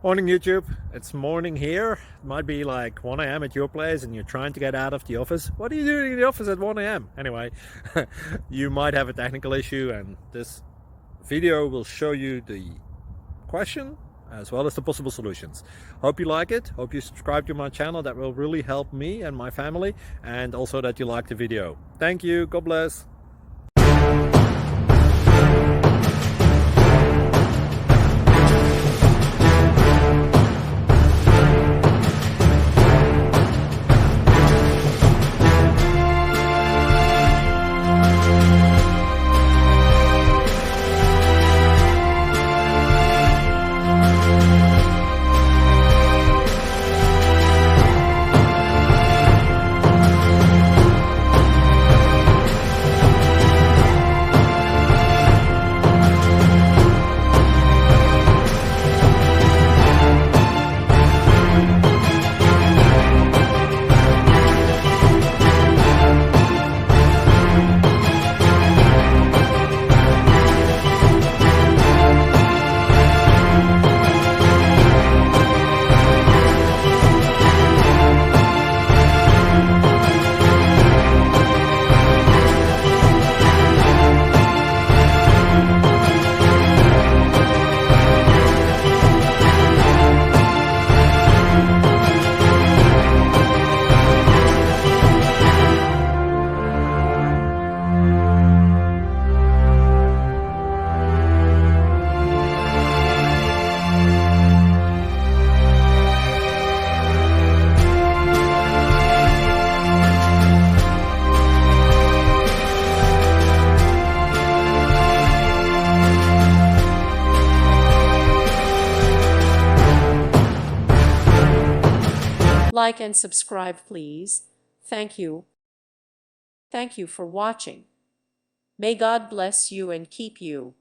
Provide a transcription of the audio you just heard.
Morning YouTube, it's morning here. It might be like 1 a.m. at your place and you're trying to get out of the office. What are you doing in the office at 1 a.m.? Anyway, you might have a technical issue and this video will show you the question as well as the possible solutions. Hope you like it, hope you subscribe to my channel. That will really help me and my family, and also that you like the video. Thank you, God bless. Like and subscribe, please. Thank you. Thank you for watching. May God bless you and keep you.